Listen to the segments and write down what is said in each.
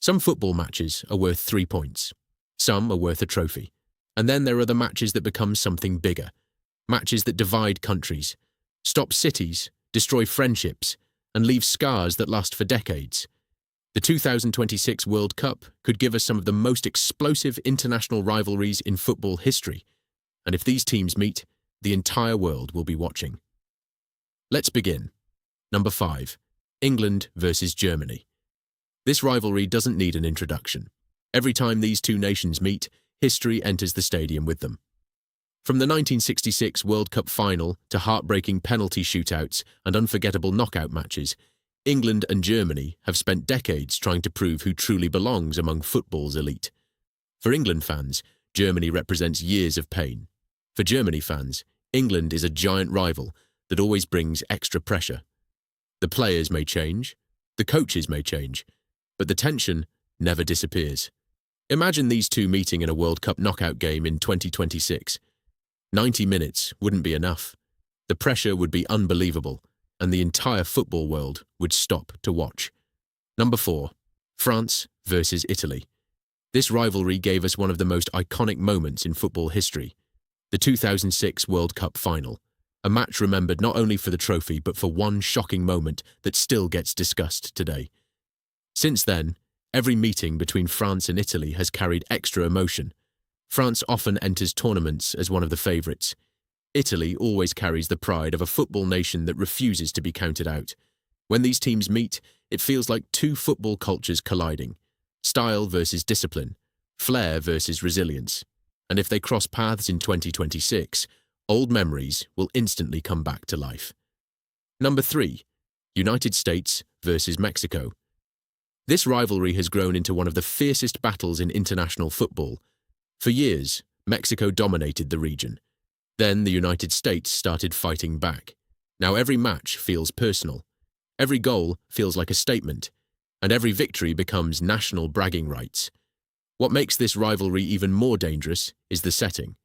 Some football matches are worth 3 points. Some are worth a trophy. And then there are the matches that become something bigger. Matches that divide countries, stop cities, destroy friendships, and leave scars that last for decades. The 2026 World Cup could give us some of the most explosive international rivalries in football history. And if these teams meet, the entire world will be watching. Let's begin. Number 5. England versus Germany. This rivalry doesn't need an introduction. Every time these two nations meet, history enters the stadium with them. From the 1966 World Cup final to heartbreaking penalty shootouts and unforgettable knockout matches, England and Germany have spent decades trying to prove who truly belongs among football's elite. For England fans, Germany represents years of pain. For Germany fans, England is a giant rival that always brings extra pressure. The players may change, the coaches may change, but the tension never disappears. Imagine these two meeting in a World Cup knockout game in 2026. 90 minutes wouldn't be enough. The pressure would be unbelievable, and the entire football world would stop to watch. Number 4. France versus Italy. This rivalry gave us one of the most iconic moments in football history, the 2006 World Cup final, a match remembered not only for the trophy but for one shocking moment that still gets discussed today. Since then, every meeting between France and Italy has carried extra emotion. France often enters tournaments as one of the favourites. Italy always carries the pride of a football nation that refuses to be counted out. When these teams meet, it feels like two football cultures colliding. Style versus discipline, flair versus resilience. And if they cross paths in 2026, old memories will instantly come back to life. Number 3. United States versus Mexico. This rivalry has grown into one of the fiercest battles in international football. For years, Mexico dominated the region. Then the United States started fighting back. Now every match feels personal. Every goal feels like a statement, and every victory becomes national bragging rights. What makes this rivalry even more dangerous is the setting.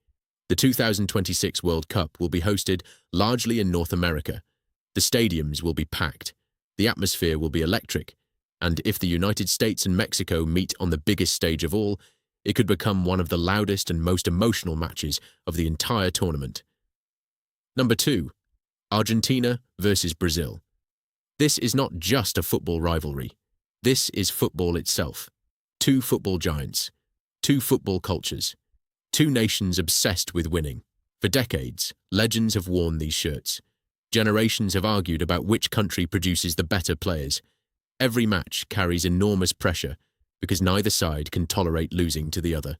The 2026 World Cup will be hosted largely in North America. The stadiums will be packed. The atmosphere will be electric. And if the United States and Mexico meet on the biggest stage of all, it could become one of the loudest and most emotional matches of the entire tournament. Number 2. Argentina versus Brazil. This is not just a football rivalry. This is football itself. Two football giants. Two football cultures. Two nations obsessed with winning. For decades, legends have worn these shirts. Generations have argued about which country produces the better players. Every match carries enormous pressure because neither side can tolerate losing to the other.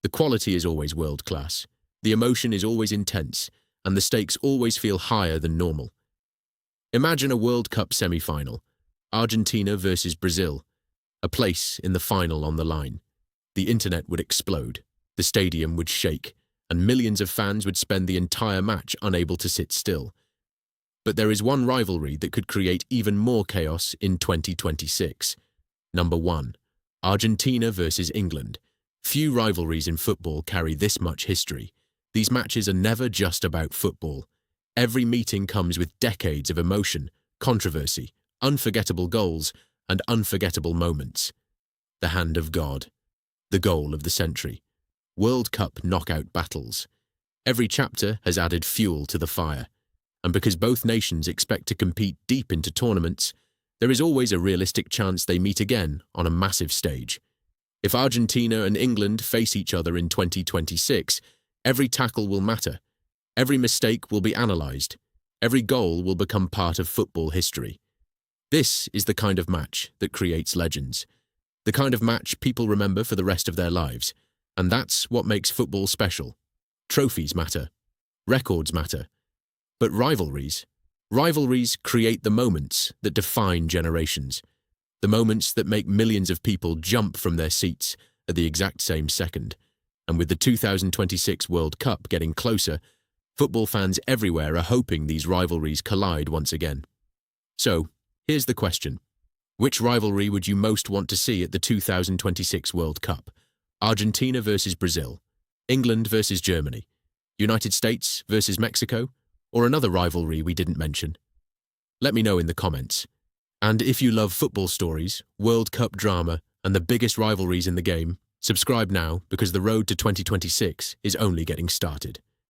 The quality is always world-class, the emotion is always intense, and the stakes always feel higher than normal. Imagine a World Cup semi-final, Argentina versus Brazil, a place in the final on the line. The internet would explode, the stadium would shake, and millions of fans would spend the entire match unable to sit still. But there is one rivalry that could create even more chaos in 2026. Number 1. Argentina versus England. Few rivalries in football carry this much history. These matches are never just about football. Every meeting comes with decades of emotion, controversy, unforgettable goals, and unforgettable moments. The hand of God. The goal of the century. World Cup knockout battles. Every chapter has added fuel to the fire. And because both nations expect to compete deep into tournaments, there is always a realistic chance they meet again on a massive stage. If Argentina and England face each other in 2026, every tackle will matter. Every mistake will be analysed. Every goal will become part of football history. This is the kind of match that creates legends. The kind of match people remember for the rest of their lives. And that's what makes football special. Trophies matter. Records matter. But rivalries create the moments that define generations. The moments that make millions of people jump from their seats at the exact same second. And with the 2026 World Cup getting closer, football fans everywhere are hoping these rivalries collide once again. So, here's the question. Which rivalry would you most want to see at the 2026 World Cup? Argentina versus Brazil, England versus Germany, United States versus Mexico, or another rivalry we didn't mention? Let me know in the comments. And if you love football stories, World Cup drama, and the biggest rivalries in the game, subscribe now because the road to 2026 is only getting started.